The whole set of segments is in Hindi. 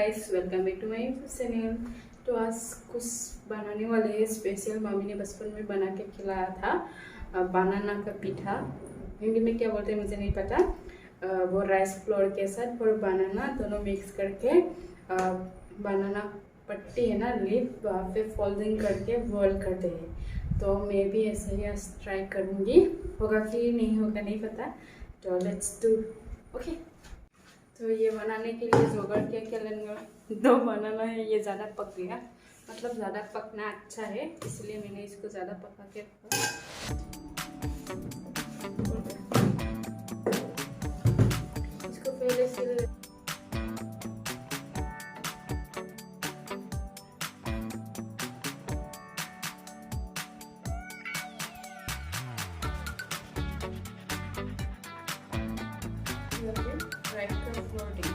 Guys, welcome back to my YouTube channel. तो आज कुछ बनाने वाले हैं स्पेशल। मम्मी ने बचपन में बना के खिलाया था बनाना का पीठा। हिंदी में क्या बोलते हैं मुझे नहीं पता। वो राइस फ्लोर के साथ और बनाना दोनों मिक्स करके बनाना पट्टी है ना लीफ, वहाँ पे फोल्डिंग करके बॉईल करते हैं। तो मैं भी ऐसे ही आज ट्राई करूँगी, होगा कि नहीं होगा नहीं पता। तो लेट्स डू। ओके, तो ये बनाने के लिए जोगाड़ क्या क्या लेंगे। दो बनाना है, ये ज़्यादा पक गया, मतलब ज़्यादा पकना अच्छा है, इसलिए मैंने इसको ज़्यादा पका के रखा। इसको पहले से राइट का फ्लोटिंग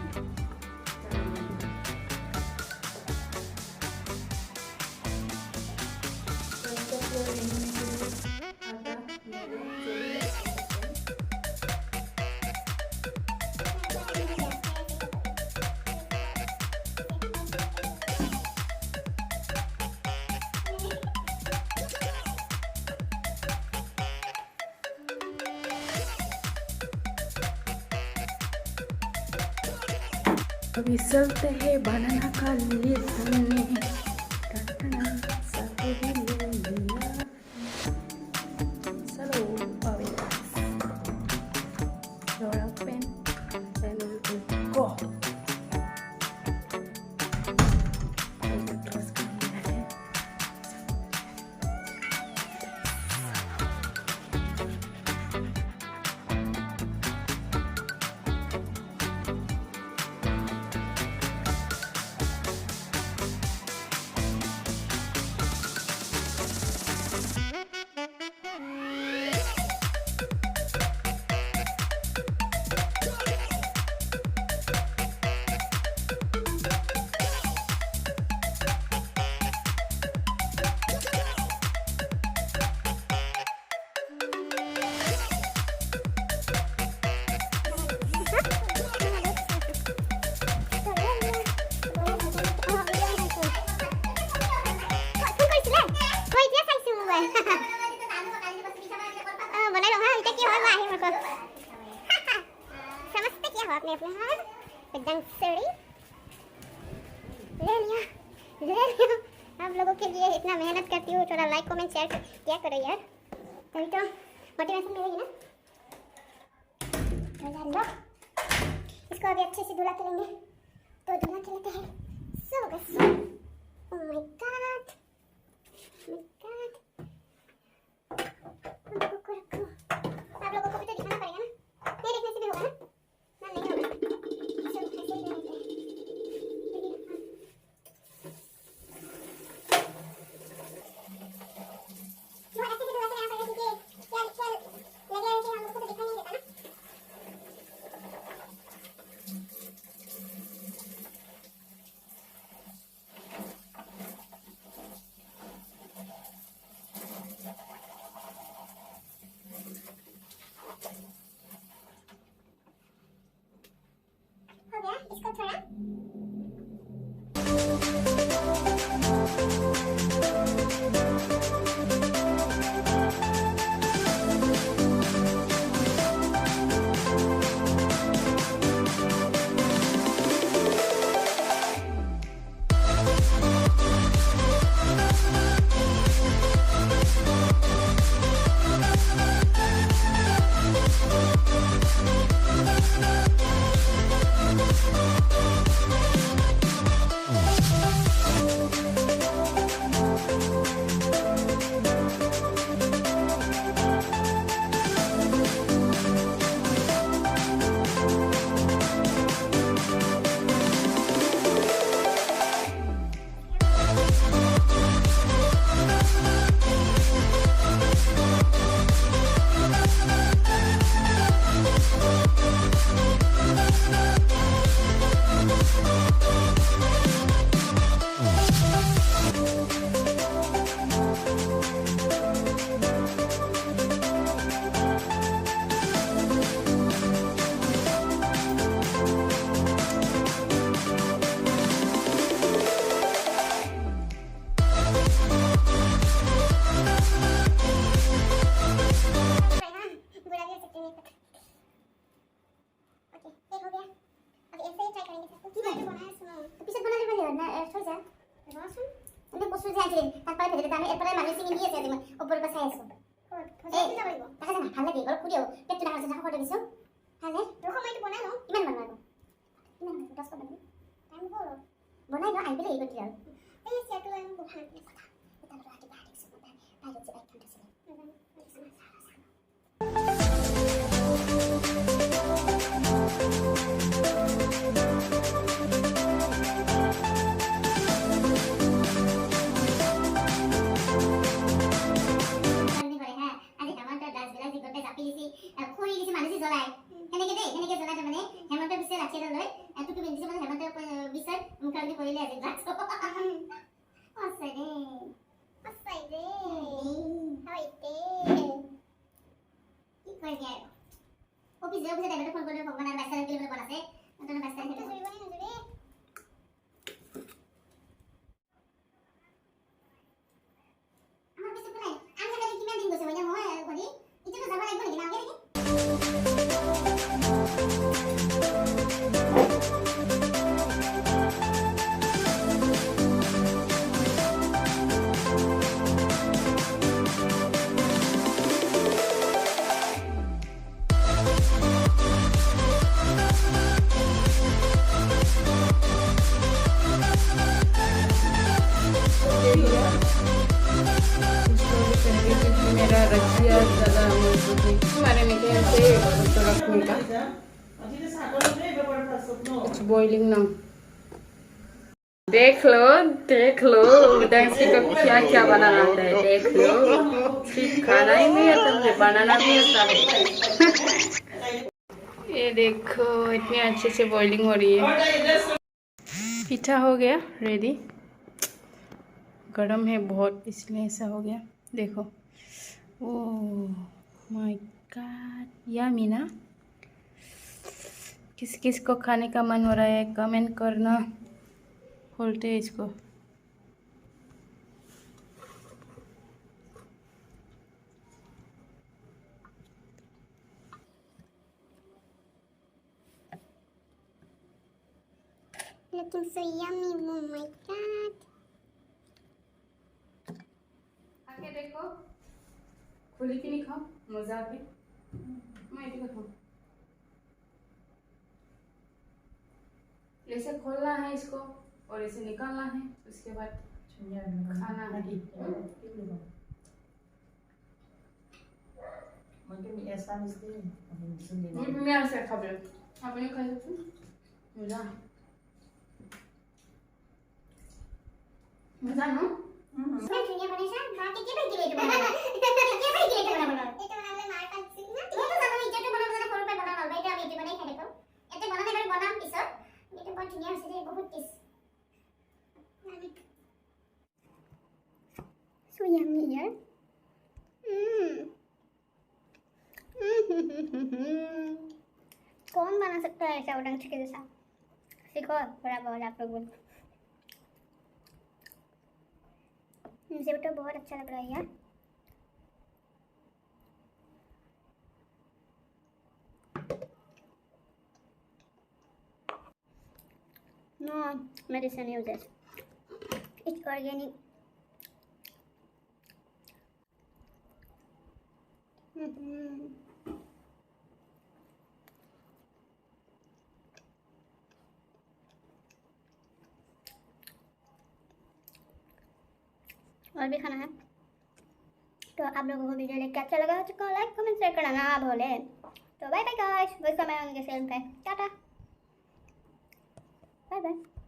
अभी चलते हैं बनाना का लिए सामने। समझते क्या हो आपने अपने हाथ उदंगश्री ले लिया। आप लोगों के लिए इतना मेहनत करती हूँ, थोड़ा लाइक कमेंट शेयर क्या करो यार, तभी तो मोटिवेशन मिलेगी ना। इसको अभी अच्छे से धुला के लेंगे। तो धुला के लेते हैं। सो गया। ओह माय गॉड, आप लोगों को भी तो दिखाना पड़ेगा ना, नहीं देखने से भी होगा ना, नहीं होगा। सब ऐसे ही रहते हैं। वो ऐसे भी धुला के यहाँ पर क्योंकि क्या क्या लगे हैं कि हम लोग को तो दिखाई नहीं देता ना। না থৈ যা ৰচোন তুমি কচু যে আজি তারপরে ভেজে আমি এরপরে মানে চিনি দিয়েছি আজি মই উপরে পাছাই আছো এই যাব লাগিব তাকে না ভাল লাগে অলপ কুড়িও পেটটো ডাঙৰ জানা কৰি দিছো ভালে ৰখো মই বনাই লওঁ ইমান বনাব ইমান দছ বনাব টাইম গ'ল বনাই লওঁ আইবলে এই গতি আৰু এই সেটো আমি বহাই দিছো এটা ৰাতি বাহিৰ দিছো বাহিৰ যে বাইক থৈছে অফিস যাও বুঝে দেবে ফোন করে ভগবান আর বাইসার কিলো বলে বলাছে নতুন বাইসার কিলো জুড়ি বনি নজুরি আমার কিছু নাই আমি খালি কিনা দিন বসে হইনা মই করি এটা তো যাবা লাগবে নাকি না আগে मेरा रखिया ज़्यादा हमारे में कैसे तो रखने का कुछ बॉइलिंग ना देख लो उदंगश्री को क्या क्या बनाना आता है देख लो सिर्फ खाना ही नहीं आता मुझे बनाना भी आता है ये देखो इतनी अच्छे से बॉइलिंग हो रही है पिठा हो गया रेडी गरम है बहुत इसलिए ऐसा हो गया देखो ओह माय गॉड यम्मी ना किस किस को खाने का मन हो रहा है कमेंट करना खोलते हैं इसको looking so yummy oh my god आके देखो खुली की नहीं खाओ मजा आके मैं इधर खाऊं ऐसे खोलना है इसको और ऐसे निकालना है उसके बाद खाना है Mungkin biasa mesti sendiri. मैं ऐसे खा ले आपने खाया तो मजा मजा ना मैं दुनिया बने सा मां के भाई के बना के भाई के बना এটা বানালে মার কাছে না তুমি তো জানো ইটা বনাবো না ফোন পে বানানো এটা আমি এটা বানাই খাই দেখো এতে বানালে এবারে বানাম পিছত এটা বহুত ধুনিয়া আছে রে বহুত টেস্ট so yummy yaar कौन बना सकता है ऐसा उदंगश्री के जैसा सीखो बड़ा बहुत आप लोग मुझे तो बहुत अच्छा लग रहा है यार no medicine uses it's organic और भी खाना है तो आप लोगों को वीडियो लेकर अच्छा लगा तो लाइक कमेंट शेयर करना ना भूले तो बाय बाय गाइस वेलकम है उनके चैनल पे टाटा बाय बाय